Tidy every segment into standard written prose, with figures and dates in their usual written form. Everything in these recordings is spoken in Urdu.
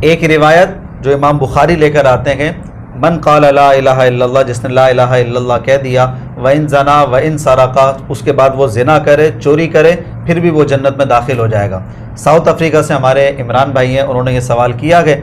ایک روایت جو امام بخاری لے کر آتے ہیں، من قال لا الہ الا اللہ، جس نے لا الہ الا اللہ کہہ دیا، وَإِن زَنَا وَإِن سَرَقَ، اس کے بعد وہ زنا کرے، چوری کرے، پھر بھی وہ جنت میں داخل ہو جائے گا۔ ساؤتھ افریقہ سے ہمارے عمران بھائی ہیں، انہوں نے یہ سوال کیا کہ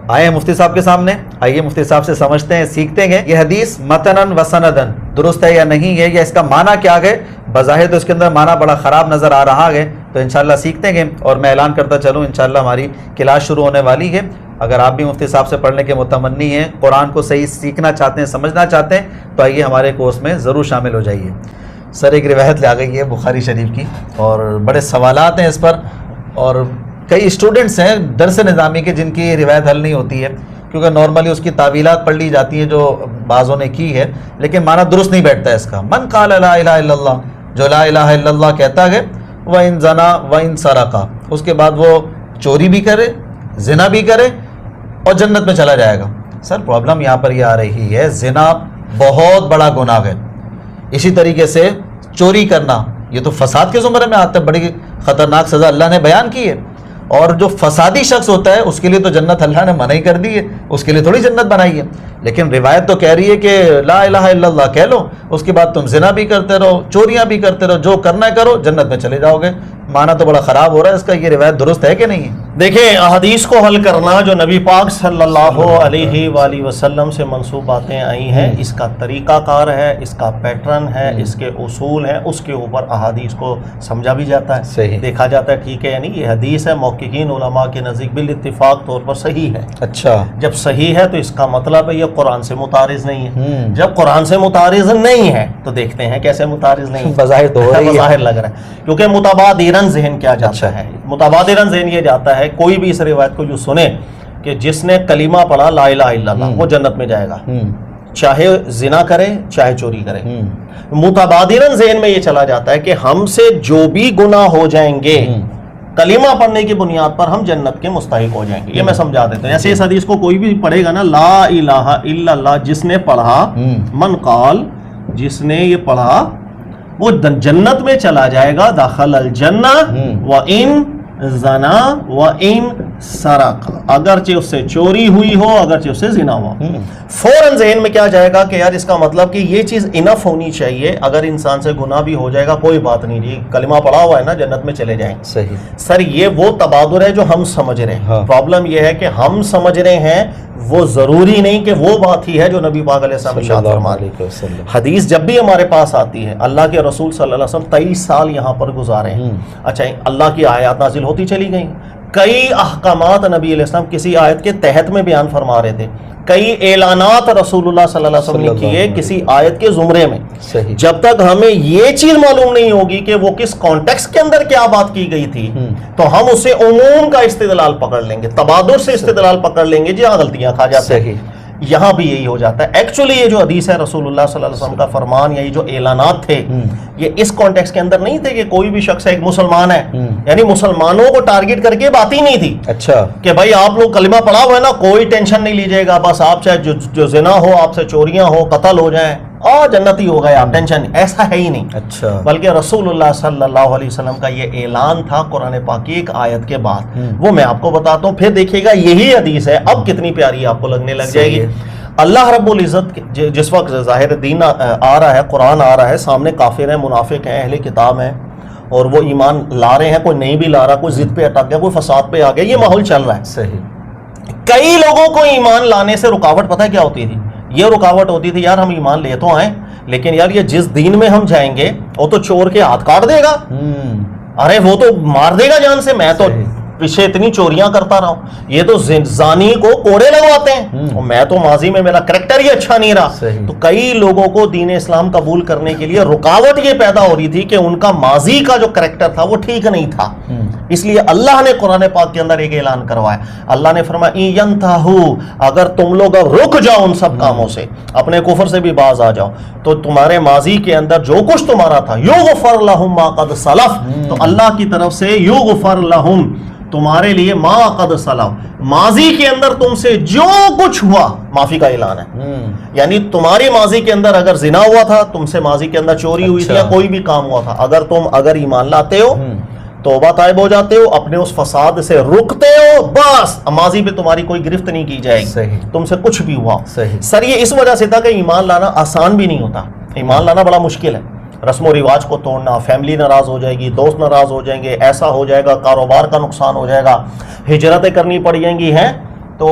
آئے مفتی صاحب کے سامنے، آئیے مفتی صاحب سے سمجھتے ہیں، سیکھتے ہیں یہ حدیث متنن و سندن درست ہے یا نہیں ہے، یا اس کا معنی کیا ہے۔ بظاہر تو اس کے اندر معنی بڑا خراب نظر آ رہا ہے، تو انشاءاللہ سیکھتے ہیں۔ اور میں اعلان کرتا چلوں، انشاءاللہ ہماری کلاس شروع ہونے والی ہے۔ اگر آپ بھی مفتی صاحب سے پڑھنے کے متمنی ہیں، قرآن کو صحیح سیکھنا چاہتے ہیں، سمجھنا چاہتے ہیں، تو آئیے ہمارے کورس میں ضرور شامل ہو جائیے۔ سر ایک روایت لے آ گئی ہے بخاری شریف کی، اور بڑے سوالات ہیں اس پر، اور کئی اسٹوڈنٹس ہیں درس نظامی کے جن کی روایت حل نہیں ہوتی ہے، کیونکہ نارملی اس کی تعویلات پڑھ لی جاتی ہیں جو بعضوں نے کی ہے، لیکن معنی درست نہیں بیٹھتا ہے اس کا۔ من قال لا الہ الا اللہ، جو لا الہ الا اللہ کہتا ہے، وَإِن زَنَا وَإِن سَرَقَ، اس کے بعد وہ چوری بھی کرے، زنا بھی کرے، اور جنت میں چلا جائے گا۔ سر پرابلم یہاں پر یہ آ رہی ہے، زنا بہت بڑا گناہ ہے، اسی طریقے سے چوری کرنا یہ تو فساد کے زمرے میں آتا ہے، بڑی خطرناک سزا اللہ نے بیان کی ہے، اور جو فسادی شخص ہوتا ہے اس کے لیے تو جنت اللہ نے منع ہی کر دی ہے، اس کے لیے تھوڑی جنت بنائی ہے۔ لیکن روایت تو کہہ رہی ہے کہ لا الہ الا اللہ کہہ لو، اس کے بعد تم زنا بھی کرتے رہو، چوریاں بھی کرتے رہو، جو کرنا ہے کرو، جنت میں چلے جاؤ گے۔ معنی تو بڑا خراب ہو رہا ہے اس کا، یہ روایت درست ہے کہ نہیں ہے؟ دیکھیں، احادیث کو حل کرنا جو نبی پاک صلی اللہ علیہ وآلہ وسلم سے منسوب باتیں آئی ہیں، اس کا طریقہ کار ہے، اس کا پیٹرن ہے، اس کے اصول ہیں، اس کے اوپر احادیث کو سمجھا بھی جاتا ہے، صحیح دیکھا جاتا ہے، ٹھیک ہے یعنی یہ حدیث ہے، محققین علماء کے نزدیک بالاتفاق طور پر صحیح ہے۔ اچھا، جب صحیح ہے تو اس کا مطلب ہے یہ قرآن سے متعارض نہیں ہے۔ جب قرآن سے متعارض نہیں ہے تو دیکھتے ہیں کیسے متعارض نہیں ہے۔ بظاہر تو ہو رہی ہے، بظاہر لگ رہا ہے، کیونکہ متبادراً ذہن کیا جاتا ہے، متبادراً ذہن یہ جاتا ہے، کوئی بھی اس روایت کو جو سنے کہ جس نے کلمہ پڑھا لا الہ الا اللہ وہ جنت میں جائے گا، چاہے زنا کرے چاہے چوری کرے۔ متبادراً ذہن میں یہ چلا جاتا ہے کہ ہم سے جو بھی گناہ ہو جائیں گے کلمہ پڑھنے کی بنیاد پر ہم جنت کے مستحق ہو جائیں گے۔ یہ میں سمجھا دیتا ہوں، ایسے اس حدیث کو کوئی بھی پڑھے گا نا، لا الہ الا اللہ جس نے پڑھا، من قال جس نے یہ پڑھا وہ جنت میں چلا جائے گا، داخل الجنہ وَإِن زنا وَإِن سرق، اگرچہ اس سے چوری ہوئی ہو، اگرچہ اس سے زنا ہوا۔ فوراً ذہن میں کیا جائے گا کہ یار اس کا مطلب کہ یہ چیز انف ہونی چاہیے، اگر انسان سے گناہ بھی ہو جائے گا کوئی بات نہیں جی، کلمہ پڑھا ہوا ہے نا جنت میں چلے جائیں۔ صحیح سر یہ وہ تبادر ہے جو ہم سمجھ رہے ہیں، پرابلم یہ ہے کہ ہم سمجھ رہے ہیں وہ ضروری نہیں کہ وہ بات ہی ہے جو نبی پاک علیہ السلام ارشاد فرما رہے ہیں۔ حدیث جب بھی ہمارے پاس آتی ہے، اللہ کے رسول صلی اللہ علیہ وسلم 23 سال یہاں پر گزارے ہیں، اچھا اللہ کی آیات نازل ہوتی چلی گئیں، کئی احکامات نبی علیہ السلام کسی آیت کے تحت میں بیان فرما رہے تھے، کئی اعلانات رسول اللہ صلی اللہ علیہ وسلم نے کیے کسی آیت کے زمرے میں۔ جب تک ہمیں یہ چیز معلوم نہیں ہوگی کہ وہ کس کانٹیکسٹ کے اندر کیا بات کی گئی تھی تو ہم اسے عموم کا استدلال پکڑ لیں گے، تبادر سے استدلال پکڑ لیں گے، جہاں غلطیاں کھا جاتے ہیں۔ یہاں بھی یہی ہو جاتا ہے۔ ایکچولی یہ جو حدیث ہے رسول اللہ صلی اللہ علیہ وسلم کا فرمان یا یہ جو اعلانات تھے یہ اس کانٹیکسٹ کے اندر نہیں تھے کہ کوئی بھی شخص ایک مسلمان ہے، یعنی مسلمانوں کو ٹارگٹ کر کے بات ہی نہیں تھی۔ اچھا کہ بھائی آپ لوگ کلمہ پڑھا ہوا ہے نا، کوئی ٹینشن نہیں لیجیے گا، بس آپ چاہے جو زنا ہو، آپ سے چوریاں ہو، قتل ہو جائیں اور جنتی ہو گئے آپ، ٹینشن نہیں، ایسا ہے ہی نہیں۔ اچھا بلکہ رسول اللہ صلی اللہ علیہ وسلم کا یہ اعلان تھا قرآن پاک کی ایک آیت کے بعد، وہ میں آپ کو بتاتا ہوں، پھر دیکھیے گا یہی حدیث ہے، اب کتنی پیاری آپ کو لگنے لگ جائے گی۔ اللہ رب العزت جس وقت ظاہر دین آ رہا ہے، قرآن آ رہا ہے، سامنے کافر ہیں، منافق ہیں، اہل کتاب ہیں، اور وہ ایمان لا رہے ہیں، کوئی نہیں بھی لا رہا، کوئی ضد پہ اٹک گیا، کوئی فساد پہ آ گیا، یہ ماحول چل رہا ہے۔ صحیح کئی لوگوں کو ایمان لانے سے رکاوٹ پتہ ہے کیا ہوتی تھی؟ یہ رکاوٹ ہوتی تھی یار ہم ایمان لے تو آئیں لیکن یار یہ جس دین میں ہم جائیں گے وہ تو چور کے ہاتھ کاٹ دے گا، ارے وہ تو مار دے گا جان سے، میں تو پیچھے اتنی چوریاں کرتا رہا ہوں، یہ تو زانی کو کوڑے لگواتے ہیں، میں تو ماضی میں میرا کریکٹر ہی اچھا نہیں رہا۔ تو کئی لوگوں کو دین اسلام قبول کرنے کے لیے رکاوٹ یہ پیدا ہو رہی تھی کہ ان کا ماضی کا جو کریکٹر تھا وہ ٹھیک نہیں تھا، اس لیے اللہ نے قرآن پاک کے اندر ایک اعلان کروایا، اللہ نے فرمایا اِن يَنْتَهُوا، اگر تم لوگ اب رک جاؤ ان سب کاموں سے، اپنے کفر سے بھی باز آ جاؤ، تو تمہارے ماضی کے اندر جو کچھ تمہارا تھا یغفر لہم ما قد سلف، تو اللہ کی طرف سے یغفر لہم تمہارے لیے ما قد سلف، ماضی کے اندر تم سے جو کچھ ہوا معافی کا اعلان ہے۔ یعنی تمہاری ماضی کے اندر اگر زنا ہوا تھا، تم سے ماضی کے اندر چوری ہوئی تھی یا کوئی بھی کام ہوا تھا، اگر تم ایمان لاتے ہو توبہ طائب ہو جاتے ہو, اپنے اس فساد سے رکتے ہو, بس ماضی پہ تمہاری کوئی گرفت نہیں کی جائے گی, تم سے کچھ بھی ہوا. سر یہ اس وجہ سے تھا کہ ایمان لانا آسان بھی نہیں ہوتا, ایمان لانا بڑا مشکل ہے. رسم و رواج کو توڑنا, فیملی ناراض ہو جائے گی, دوست ناراض ہو جائیں گے, ایسا ہو جائے گا, کاروبار کا نقصان ہو جائے گا, ہجرتیں کرنی پڑ جائیں گی ہیں. تو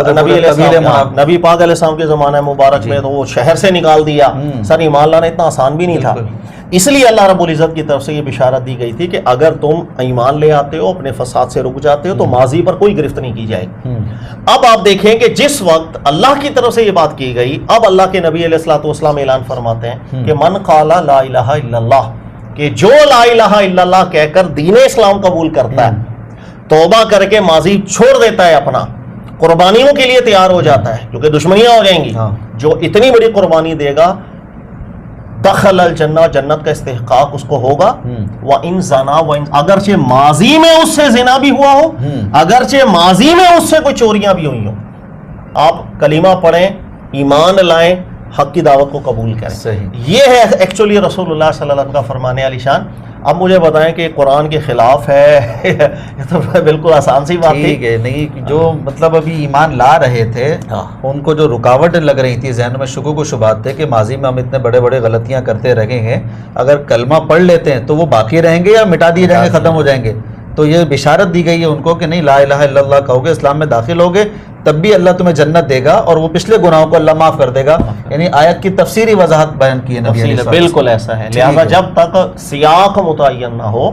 نبی پاک علیہ السلام کے زمانہ مبارک میں تو وہ شہر سے نکال دیا. سر ایمان لانا اتنا آسان بھی نہیں تھا. اس لیے اللہ رب العزت کی طرف سے یہ بشارت دی گئی تھی کہ اگر تم ایمان لے آتے ہو, اپنے فساد سے رک جاتے ہو, تو ماضی پر کوئی گرفت نہیں کی جائے گی. اب آپ دیکھیں کہ جس وقت اللہ کی طرف سے یہ بات کی گئی, اب اللہ کے نبی علیہ الصلوۃ والسلام اعلان فرماتے ہیں کہ من قال لا الہ الا اللہ, کہ جو لا الہ الا اللہ کہہ کر دین اسلام قبول کرتا ہے, توبہ کر کے ماضی چھوڑ دیتا ہے اپنا, قربانیوں کے لیے تیار ہو جاتا ہے, کیونکہ دشمنیاں ہو جائیں گی, جو اتنی بڑی قربانی دے گا, دخل الجنہ, جنت کا استحقاق اس کو ہوگا. وَإِن زَنَا وَإِن, اگرچہ ماضی میں اس سے زنا بھی ہوا ہو, اگرچہ ماضی میں اس سے کوئی چوریاں بھی ہوئی ہوں, آپ کلمہ پڑھیں, ایمان لائیں, حق کی دعوت کو قبول کریں. یہ ہے ایکچولی رسول اللہ صلی اللہ علیہ وسلم کا فرمان علی شان. اب مجھے بتائیں کہ قرآن کے خلاف ہے, یہ تو بالکل آسان سی بات تھی. نہیں, جو مطلب ابھی ایمان لا رہے تھے ان کو جو رکاوٹ لگ رہی تھی ذہن میں, شکوک و شبہات تھے کہ ماضی میں ہم اتنے بڑے بڑے غلطیاں کرتے رہے ہیں, اگر کلمہ پڑھ لیتے ہیں تو وہ باقی رہیں گے یا مٹا دیے جائیں گے, ختم ہو جائیں گے. تو یہ بشارت دی گئی ہے ان کو کہ نہیں, لا الہ الا اللہ کہو گے, اسلام میں داخل ہوگے, تب بھی اللہ تمہیں جنت دے گا اور وہ پچھلے گناہوں کو اللہ معاف کر دے گا. یعنی آیت کی تفسیری وضاحت بیان کی ہے نبی علیہ السلام. بالکل ایسا ہے. لہذا جب تک سیاق متعین نہ ہو,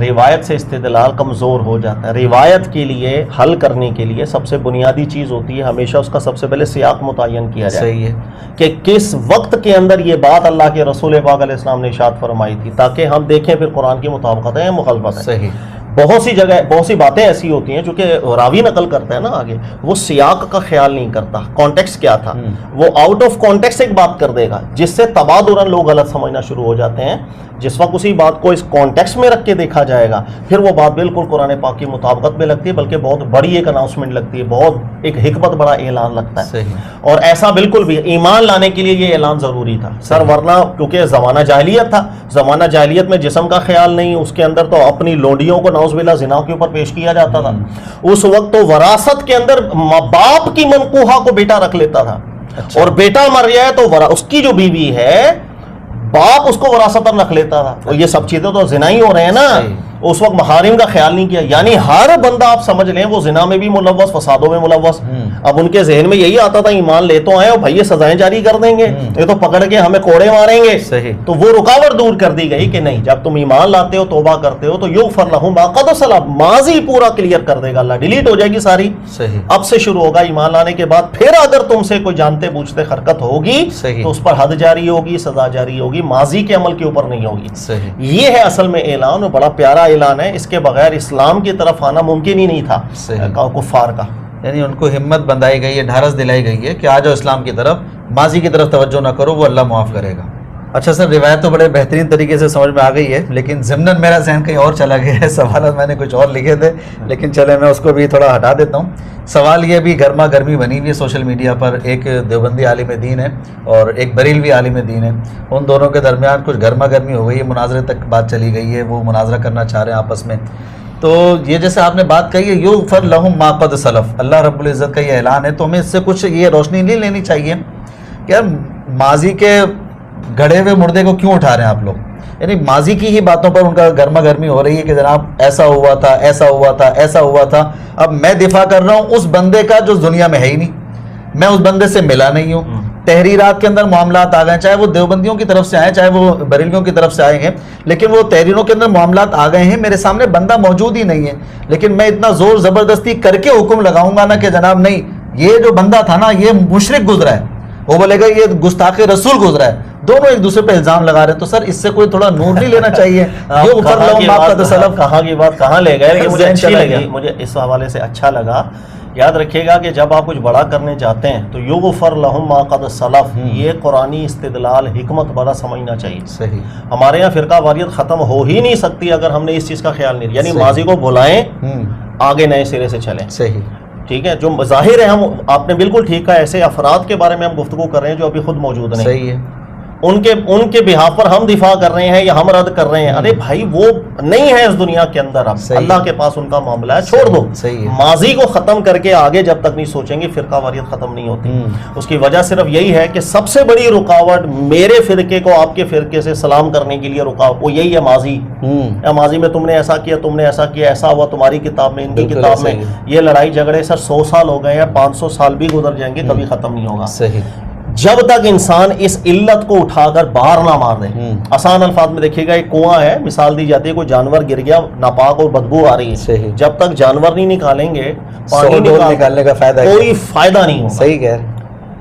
روایت سے استدلال کمزور ہو جاتا ہے. روایت کے لیے حل کرنے کے لیے سب سے بنیادی چیز ہوتی ہے ہمیشہ اس کا سب سے پہلے سیاق متعین کیا جائے. صحیح ہے کہ کس وقت کے اندر یہ بات اللہ کے رسول پاک علیہ السلام نے ارشاد فرمائی تھی, تاکہ ہم دیکھیں پھر قرآن کی مطابقت ہے یا مخالفت ہے. صحیح. بہت سی جگہ بہت سی باتیں ایسی ہوتی ہیں چونکہ راوی نقل کرتا ہے نا آگے, وہ سیاق کا خیال نہیں کرتا, کانٹیکسٹ کیا تھا, وہ آؤٹ آف کانٹیکسٹ ایک بات کر دے گا, جس سے تبادراً لوگ غلط سمجھنا شروع ہو جاتے ہیں. جس وقت اسی بات کو اس کانٹیکسٹ میں رکھ کے دیکھا جائے گا, پھر وہ بات بالکل قرآن پاک کی مطابقت میں لگتی ہے, بلکہ بہت بڑی ایک اناؤنسمنٹ لگتی ہے, بہت ایک حکمت بڑا اعلان لگتا ہے. اور ایسا بالکل بھی ایمان لانے کے لیے یہ اعلان ضروری تھا سر, ورنہ کیونکہ زمانہ جاہلیت تھا, زمانہ جاہلیت میں جسم کا خیال نہیں, اس کے اندر تو اپنی لونڈیوں کو نعوذ باللہ زنا کے اوپر پیش کیا جاتا تھا. اس وقت تو وراثت کے اندر باپ کی منقوہا کو بیٹا رکھ لیتا تھا, اور بیٹا مر جائے تو اس کی جو بیوی ہے باپ اس کو وراثتاً رکھ لیتا تھا. اور یہ سب چیزیں تو زنا ہی ہو رہے ہیں نا. اس وقت محارم کا خیال نہیں کیا, یعنی ہر بندہ آپ سمجھ لیں وہ زنا میں بھی ملوث, فسادوں میں ملوث. اب ان کے ذہن میں یہی آتا تھا ایمان لے تو آئے اور بھائی یہ سزائیں جاری کر دیں گے, یہ تو پکڑ کے ہمیں کوڑے ماریں گے. تو وہ رکاوٹ دور کر دی گئی کہ نہیں, جب تم ایمان لاتے ہو, توبہ کرتے ہو, تو یغفر لہم ما قد سلف, ماضی پورا کلیئر کر دے گا اللہ, ڈیلیٹ ہو جائے گی ساری. اب سے شروع ہوگا ایمان لانے کے بعد. پھر اگر تم سے کوئی جانتے بوجھتے حرکت ہوگی تو اس پر حد جاری ہوگی, سزا جاری ہوگی, ماضی کے عمل کے اوپر نہیں ہوگی. یہ ہے اصل میں اعلان, اور بڑا پیارا اعلان ہے. اس کے بغیر اسلام کی طرف آنا ممکن ہی نہیں تھا کفار کا. یعنی ان کو ہمت بندائی گئی ہے, ڈھارس دلائی گئی ہے کہ آ جاؤ اسلام کی طرف, ماضی کی طرف توجہ نہ کرو, وہ اللہ معاف کرے گا. اچھا سر, روایت تو بڑے بہترین طریقے سے سمجھ میں آ گئی ہے, لیکن ضمناً میرا ذہن کہیں اور چلا گیا ہے. سوالات میں نے کچھ اور لکھے تھے, لیکن چلے میں اس کو بھی تھوڑا ہٹا دیتا ہوں. سوال یہ بھی گرما گرمی بنی ہوئی ہے سوشل میڈیا پر, ایک دیوبندی عالم دین ہے اور ایک بریلوی عالم دین ہے, ان دونوں کے درمیان کچھ گرما گرمی ہو گئی ہے, مناظرے تک بات چلی گئی ہے, وہ مناظرہ کرنا چاہ رہے ہیں آپس میں. تو یہ جیسے آپ نے بات کہی ہے یغفر لہم ما قد سلف, اللہ رب العزت کا یہ اعلان ہے, تو ہمیں اس سے کچھ یہ روشنی نہیں لینی چاہیے کہ یار ماضی کے گڑے ہوئے مردے کو کیوں اٹھا رہے ہیں آپ لوگ. یعنی ماضی کی ہی باتوں پر ان کا گرما گرمی ہو رہی ہے کہ جناب ایسا ہوا تھا, ایسا ہوا تھا, ایسا ہوا تھا. اب میں دفاع کر رہا ہوں اس بندے کا جو دنیا میں ہے ہی نہیں, میں اس بندے سے ملا نہیں ہوں. تحریرات کے اندر معاملات آ گئے, چاہے وہ دیوبندیوں کی طرف سے آئے, چاہے وہ بریلویوں کی طرف سے آئے ہیں, لیکن وہ تحریروں کے اندر معاملات آ گئے ہیں, میرے سامنے بندہ موجود ہی نہیں ہے. لیکن میں اتنا زور زبردستی کر کے حکم لگاؤں گا نا کہ جناب نہیں, یہ جو بندہ تھا نا یہ مشرک گزرا ہے, وہ بولے گا یہ گستاخ رسول گزرا ہے, دونوں ایک دوسرے پہ الزام لگا رہے ہیں. تو سر اس سے کوئی تھوڑا نور نہیں لینا چاہیے. کہاں کی بات کہاں لے گئے, مجھے اچھی لگی, مجھے اس حوالے سے اچھا لگا. یاد رکھیے گا کہ جب آپ کچھ بڑا کرنے جاتے ہیں تو یغفر لہم ما قد سلف, یہ قرآنی استدلال حکمت بڑا سمجھنا چاہیے. صحیح. ہمارے یہاں فرقہ واریت ختم ہو ہی نہیں سکتی اگر ہم نے اس چیز کا خیال نہیں, یعنی ماضی کو بھلائیں, آگے نئے سرے سے چلیں. صحیح. ٹھیک ہے, جو ظاہر ہے, ہم آپ نے بالکل ٹھیک کہا, ایسے افراد کے بارے میں ہم گفتگو کر رہے ہیں جو ابھی خود موجود نہیں. صحیح ہے. ان کے بہاف پر ہم دفاع کر رہے ہیں یا ہم رد کر رہے ہیں. ارے بھائی وہ نہیں ہے اس دنیا کے اندر، اب اللہ کے پاس ان کا معاملہ ہے، چھوڑ دو. ماضی کو ختم کر کے آگے جب تک نہیں سوچیں گے فرقہ واریت ختم نہیں ہوتی. اس کی وجہ صرف یہی ہے کہ سب سے بڑی رکاوٹ میرے فرقے کو آپ کے فرقے سے سلام کرنے کے لیے رکاوٹ وہ یہی ہے ماضی. ماضی میں تم نے ایسا کیا، تم نے ایسا کیا، ایسا ہوا تمہاری کتاب میں، ان کی کتاب میں. یہ لڑائی جھگڑے سر 100 سال ہو گئے ہیں، 500 سال بھی گزر جائیں گے، کبھی ختم نہیں ہوگا. جب تک انسان اس علت کو اٹھا کر باہر نہ مار دے. آسان الفاظ میں دیکھیے گا، ایک کنواں ہے، مثال دی جاتی ہے، کوئی جانور گر گیا، ناپاک اور بدبو آ رہی ہے، جب تک جانور نہیں نکالیں گے پانی نکالنے کا فائدہ کوئی فائدہ نہیں ہوگا. صحیح کہہ رہے ہیں،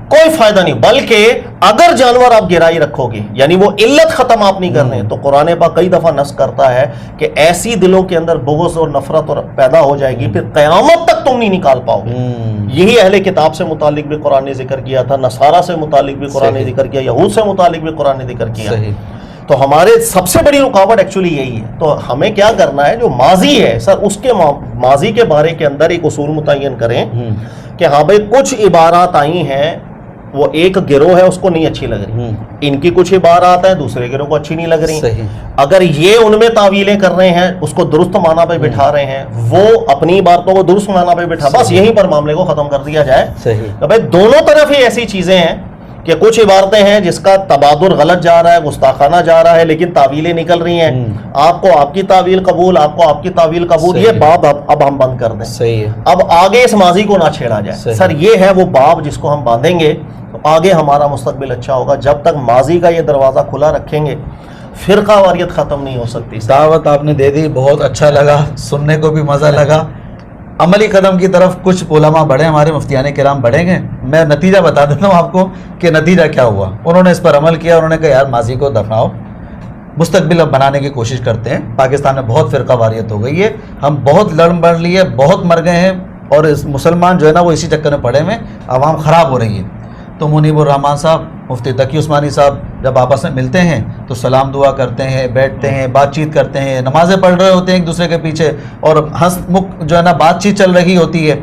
کوئی فائدہ نہیں. بلکہ اگر جانور آپ گرائی رکھو گے، یعنی وہ علت ختم آپ نہیں کر رہے، تو قرآن پاک کئی دفعہ نص کرتا ہے کہ ایسی دلوں کے اندر بغض اور نفرت اور پیدا ہو جائے گی، پھر قیامت تک تم نہیں نکال پاؤ گے. یہی اہل کتاب سے متعلق بھی قرآن نے ذکر کیا تھا، نصارہ سے متعلق بھی قرآن نے ذکر کیا، یہود سے متعلق بھی قرآن نے ذکر کیا. تو ہمارے سب سے بڑی رکاوٹ ایکچولی یہی ہے. تو ہمیں کیا کرنا ہے، جو ماضی ہے سر، اس کے ماضی کے بارے کے اندر ایک اصول متعین کریں کہ ہاں بھائی کچھ عبارات آئی ہیں، وہ ایک گروہ ہے اس کو نہیں اچھی لگ رہی، ان کی کچھ عبارات ہیں دوسرے گروہ کو اچھی نہیں لگ رہی. اگر یہ ان میں تعویلیں کر رہے ہیں، اس کو درست معنی پہ بٹھا رہے ہیں، وہ اپنی باتوں کو درست معنی پہ بٹھا، بس یہیں پر معاملے کو ختم کر دیا جائے. تو بھائی دونوں طرف ہی ایسی چیزیں ہیں کہ کچھ عبارتیں ہیں جس کا تبادر غلط جا رہا ہے، گستاخانہ جا رہا ہے، لیکن تعویلیں نکل رہی ہیں. آپ کو آپ کی تعویل قبول، آپ کو آپ کی تعویل قبول. یہ باب اب ہم بند کر دیں. اب آگے اس ماضی کو نہ چھیڑا جائے. سر یہ ہے وہ باب جس کو ہم باندھیں گے تو آگے ہمارا مستقبل اچھا ہوگا. جب تک ماضی کا یہ دروازہ کھلا رکھیں گے فرقہ واریت ختم نہیں ہو سکتی. دعوت آپ نے دے دی، بہت اچھا لگا، سننے کو بھی مزہ لگا. عملی قدم کی طرف کچھ علماء بڑھے، ہمارے مفتیان کرام بڑھیں گے. میں نتیجہ بتا دیتا ہوں آپ کو کہ نتیجہ کیا ہوا. انہوں نے اس پر عمل کیا، انہوں نے کہا یار ماضی کو دفناؤ، مستقبل اب بنانے کی کوشش کرتے ہیں. پاکستان میں بہت فرقہ واریت ہو گئی ہے، ہم بہت لڑ بڑھ لیے، بہت مر گئے ہیں، اور مسلمان جو ہے نا وہ اسی چکر میں پڑے ہوئے، عوام خراب ہو رہی ہے. تو منیب الرحمان صاحب، مفتی تقی عثمانی صاحب جب آپس میں ملتے ہیں تو سلام دعا کرتے ہیں، بیٹھتے ہیں، بات چیت کرتے ہیں، نمازیں پڑھ رہے ہوتے ہیں ایک دوسرے کے پیچھے، اور ہنس مکھ جو ہے نا بات چیت چل رہی ہوتی ہے.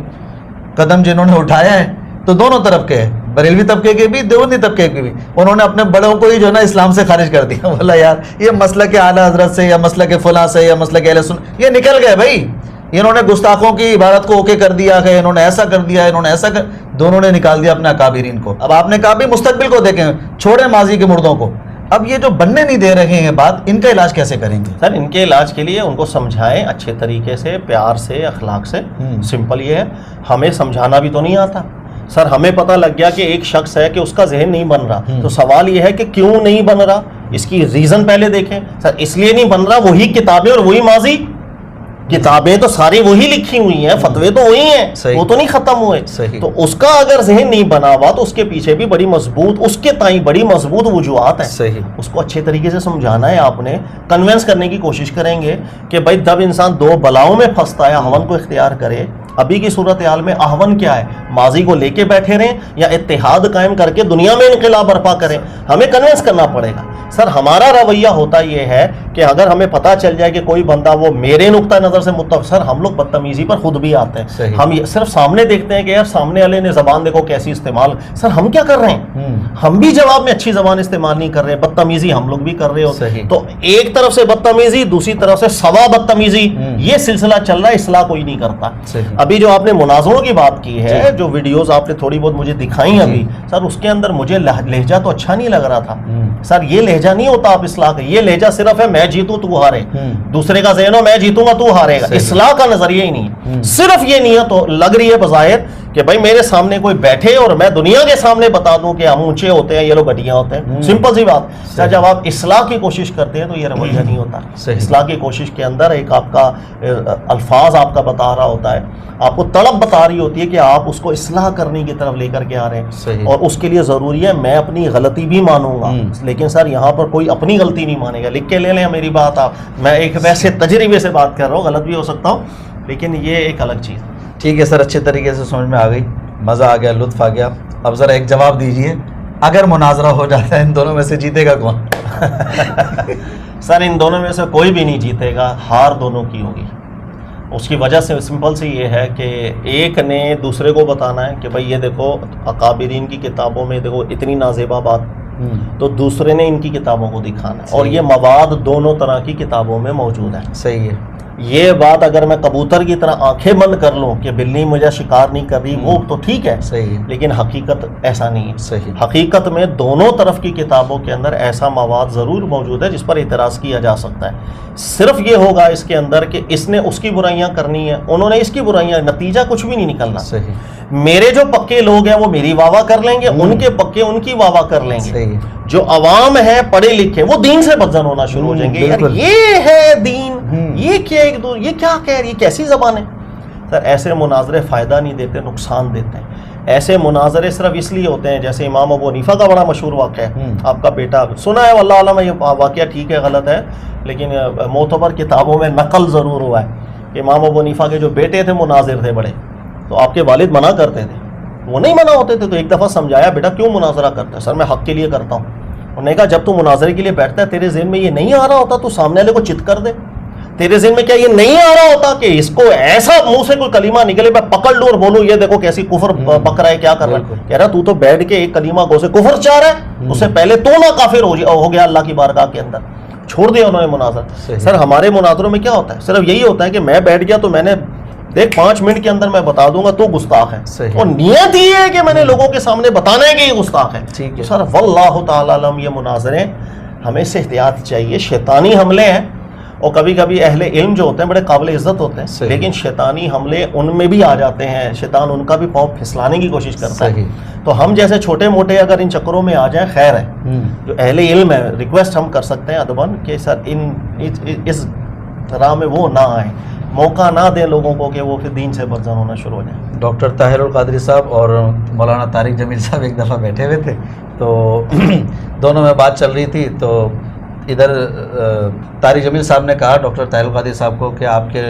قدم جنہوں نے اٹھایا ہے تو دونوں طرف کے ہیں، بریلوی طبقے کے بھی، دیوبندی طبقے کے بھی. انہوں نے اپنے بڑوں کو ہی جو ہے نا اسلام سے خارج کر دیا. بولا یار یہ مسلک اعلیٰ حضرت سے یا مسلک فلاں سے یا مسلک اہل سنت یہ نکل گئے بھائی. انہوں نے گستاخوں کی عبارت کو اوکے کر دیا ہے، انہوں نے ایسا کر دیا، انہوں نے ایسا کر، دونوں نے نکال دیا اپنے اکابرین کو. اب آپ نے کہا بھی مستقبل کو دیکھیں، چھوڑیں ماضی کے مردوں کو. اب یہ جو بننے نہیں دے رہے ہیں بات، ان کا علاج کیسے کریں گے؟ سر ان کے علاج کے لیے ان کو سمجھائیں اچھے طریقے سے، پیار سے، اخلاق سے. سمپل یہ ہے، ہمیں سمجھانا بھی تو نہیں آتا. سر ہمیں پتہ لگ گیا کہ ایک شخص ہے کہ اس کا ذہن نہیں بن رہا، تو سوال یہ ہے کہ کیوں نہیں بن رہا، اس کی ریزن پہلے دیکھیں. سر اس لیے نہیں بن رہا، وہی کتابیں اور وہی ماضی. کتابیں تو ساری وہی لکھی ہوئی ہیں، فتوے تو وہی ہیں، وہ تو نہیں ختم ہوئے. تو اس کا اگر ذہن نہیں بنا ہوا تو اس کے پیچھے بھی بڑی مضبوط، اس کے تائیں بڑی مضبوط وجوہات ہیں. اس کو اچھے طریقے سے سمجھانا ہے. آپ نے کنونس کرنے کی کوشش کریں گے کہ بھائی جب انسان دو بلاؤں میں پھنستا ہے احون کو اختیار کرے. ابھی کی صورتحال میں احون کیا ہے، ماضی کو لے کے بیٹھے رہیں یا اتحاد قائم کر کے دنیا میں انقلاب برپا کریں. ہمیں کنونس کرنا پڑے گا. سر ہمارا رویہ ہوتا یہ ہے کہ اگر ہمیں پتہ چل جائے کہ کوئی بندہ وہ میرے نقطہ نظر سے متفق، سر ہم لوگ بدتمیزی پر خود بھی آتے ہیں. ہم صرف سامنے دیکھتے ہیں کہ یار سامنے والے نے زبان دیکھو کیسی استعمال. سر ہم کیا کر رہے ہیں، ہم بھی جواب میں اچھی زبان استعمال نہیں کر رہے، بدتمیزی ہم لوگ بھی کر رہے ہوتے ہیں. تو ایک طرف سے بدتمیزی، دوسری طرف سے سوا بدتمیزی، یہ سلسلہ چل رہا ہے. اصلاح کوئی نہیں کرتا. ابھی جو آپ نے مناظروں کی بات کی ہے، جو ویڈیوز آپ نے تھوڑی بہت مجھے دکھائی ابھی، سر اس کے اندر مجھے لہجہ تو اچھا نہیں لگ رہا تھا. سر یہ لہجہ نہیں ہوتا آپ اصلاح کا. یہ لہجہ صرف ہے میں جیتوں تو ہارے، دوسرے کا ذہن ہو میں جیتوں گا تو ہارے گا. اصلاح کا نظریہ ہی نہیں. صرف یہ نیت لگ رہی ہے بظاہر کہ بھائی میرے سامنے کوئی بیٹھے اور میں دنیا کے سامنے بتا دوں کہ ہم اونچے ہوتے ہیں، یہ لوگ گھٹیا ہوتے ہیں. سمپل سی بات. جب آپ اصلاح کی کوشش کرتے ہیں تو یہ رویہ نہیں ہوتا. اصلاح کی کوشش کے اندر ایک آپ کا الفاظ آپ کا بتا رہا ہوتا ہے، آپ کو طلب بتا رہی ہوتی ہے کہ آپ اس کو اصلاح کرنے کی طرف لے کر کے آ رہے ہیں. اور اس کے لیے ضروری ہے میں اپنی غلطی بھی مانوں گا، لیکن سر یہاں پر کوئی اپنی غلطی نہیں مانے گا. لکھ کے لے لیں میری بات آپ. میں ایک ویسے تجربے سے بات کر رہا ہوں، غلط بھی ہو سکتا ہوں، لیکن یہ ایک الگ چیز. ٹھیک ہے سر، اچھے طریقے سے سمجھ میں آ گئی، مزہ آ گیا، لطف آ گیا. اب ذرا ایک جواب دیجئے، اگر مناظرہ ہو جاتا ہے ان دونوں میں سے جیتے گا کون؟ سر ان دونوں میں سے کوئی بھی نہیں جیتے گا، ہار دونوں کی ہوگی. اس کی وجہ سے سمپل سی یہ ہے کہ ایک نے دوسرے کو بتانا ہے کہ بھائی یہ دیکھو اکابرین کی کتابوں میں دیکھو اتنی نازیبا بات تو دوسرے نے ان کی کتابوں کو دکھانا ہے، اور یہ مواد دونوں طرح کی کتابوں میں موجود ہے۔ صحیح ہے۔ یہ بات اگر میں کبوتر کی طرح آنکھیں بند کر لوں کہ بلی مجھے شکار نہیں کر رہی، وہ تو ٹھیک ہے، صحیح ہے، لیکن حقیقت ایسا نہیں ہے۔ صحیح۔ حقیقت میں دونوں طرف کی کتابوں کے اندر ایسا مواد ضرور موجود ہے جس پر اعتراض کیا جا سکتا ہے۔ صرف یہ ہوگا اس کے اندر کہ اس نے اس کی برائیاں کرنی ہیں، انہوں نے اس کی برائیاں، نتیجہ کچھ بھی نہیں نکلنا۔ صحیح۔ میرے جو پکے لوگ ہیں وہ میری واہ واہ کر لیں گے، ان کے پکے ان کی واہ واہ کر لیں گے۔ صحیح۔ جو عوام ہے پڑھے لکھے وہ دین سے بدزن ہونا شروع ہو جائیں گے، یار یہ ہے دین، یہ کیا ایک دو، یہ کیا کہہ رہی ہے، کیسی زبان ہے۔ سر ایسے مناظرے فائدہ نہیں دیتے، نقصان دیتے ہیں۔ ایسے مناظرے صرف اس لیے ہوتے ہیں، جیسے امام ابو حنیفہ کا بڑا مشہور واقعہ ہے، آپ کا بیٹا سنا ہے، واللہ عالم یہ واقعہ ٹھیک ہے غلط ہے، لیکن معتبر کتابوں میں نقل ضرور ہوا ہے کہ امام ابو حنیفہ کے جو بیٹے تھے مناظر تھے بڑے، تو آپ کے والد منع کرتے تھے، وہ نہیں منع ہوتے تھے، تو ایک دفعہ سمجھایا، بیٹا کیوں مناظرہ کرتا ہے؟ سر میں حق کے لیے کرتا ہوں۔ انہوں نے کہا جب تو مناظرے کے لیے بیٹھتا ہے تیرے ذہن میں یہ نہیں آ رہا ہوتا تو سامنے والے کو چت کر دے، تیرے ذہن میں کیا یہ نہیں آ رہا ہوتا کہ اس کو ایسا منہ سے کوئی کلمہ نکلے میں پکڑ لوں اور بولوں یہ دیکھو کیسی کفر بک رہا ہے، کیا کر رہا ہے؟ کہہ رہا تو تو بیٹھ کے ایک کلمہ گو سے کفر چاہ رہا ہے، اس سے پہلے تو نہ کافر ہو گیا اللہ کی بارگاہ کے اندر۔ چھوڑ دیا انہوں نے مناظر۔ سر ہمارے مناظروں میں کیا ہوتا ہے؟ صرف یہی ہوتا ہے کہ میں بیٹھ گیا تو میں نے دیکھ 5 منٹ کے اندر میں بتا دوں گا تو گستاخ ہے، اور نیت یہ ہے کہ میں نے لوگوں کے سامنے بتانا ہے کہ یہ گستاخ ہے۔ سر واللہ تعالی علم یہ مناظرے ہمیں سے احتیاط چاہیے، شیطانی حملے ہیں، اور کبھی کبھی اہل علم جو ہوتے ہیں بڑے قابل عزت ہوتے ہیں، لیکن شیطانی حملے ان میں بھی آ جاتے ہیں، شیطان ان کا بھی پاؤں پھسلانے کی کوشش کرتا ہے۔ تو ہم جیسے چھوٹے موٹے اگر ان چکروں میں آ جائیں خیر ہے، جو اہل علم ہے ریکویسٹ ہم کر سکتے ہیں ادباً کہ سر اس طرح میں وہ نہ آئیں، موقع نہ دیں لوگوں کو کہ وہ پھر دین سے بدزن ہونا شروع ہو جائیں۔ ڈاکٹر طاہر القادری صاحب اور مولانا طارق جمیل صاحب ایک دفعہ بیٹھے ہوئے تھے، تو دونوں میں بات چل رہی تھی، تو ادھر طارق جمیل صاحب نے کہا ڈاکٹر طاہر القادری صاحب کو کہ آپ کے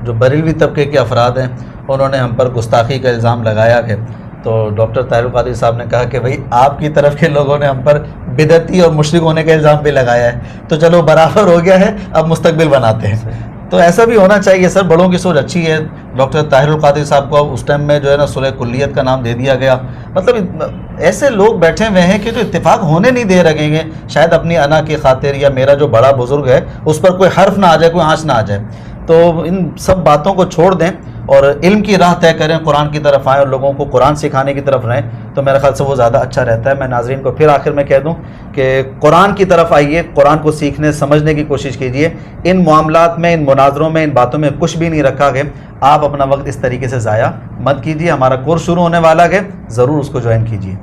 جو بریلوی طبقے کے افراد ہیں انہوں نے ہم پر گستاخی کا الزام لگایا ہے۔ تو ڈاکٹر طاہر القادری صاحب نے کہا کہ بھائی آپ کی طرف کے لوگوں نے ہم پر بدعتی اور مشرک ہونے کا الزام بھی لگایا ہے، تو چلو برابر ہو گیا ہے، اب مستقبل بناتے ہیں۔ تو ایسا بھی ہونا چاہیے سر، بڑوں کی سوچ اچھی ہے۔ ڈاکٹر طاہر القادری صاحب کو اس ٹائم میں جو ہے نا صلح کلیت کا نام دے دیا گیا، مطلب ایسے لوگ بیٹھے ہوئے ہیں کہ جو اتفاق ہونے نہیں دے رکھیں گے، شاید اپنی انا کی خاطر یا میرا جو بڑا بزرگ ہے اس پر کوئی حرف نہ آ جائے، کوئی آنچ نہ آ جائے۔ تو ان سب باتوں کو چھوڑ دیں اور علم کی راہ طے کریں، قرآن کی طرف آئیں اور لوگوں کو قرآن سکھانے کی طرف رہیں، تو میرے خیال سے وہ زیادہ اچھا رہتا ہے۔ میں ناظرین کو پھر آخر میں کہہ دوں کہ قرآن کی طرف آئیے، قرآن کو سیکھنے سمجھنے کی کوشش کیجیے۔ ان معاملات میں، ان مناظروں میں، ان باتوں میں کچھ بھی نہیں رکھا گیا، آپ اپنا وقت اس طریقے سے ضائع مت کیجیے۔ ہمارا کورس شروع ہونے والا ہے، ضرور اس کو جوائن کیجیے۔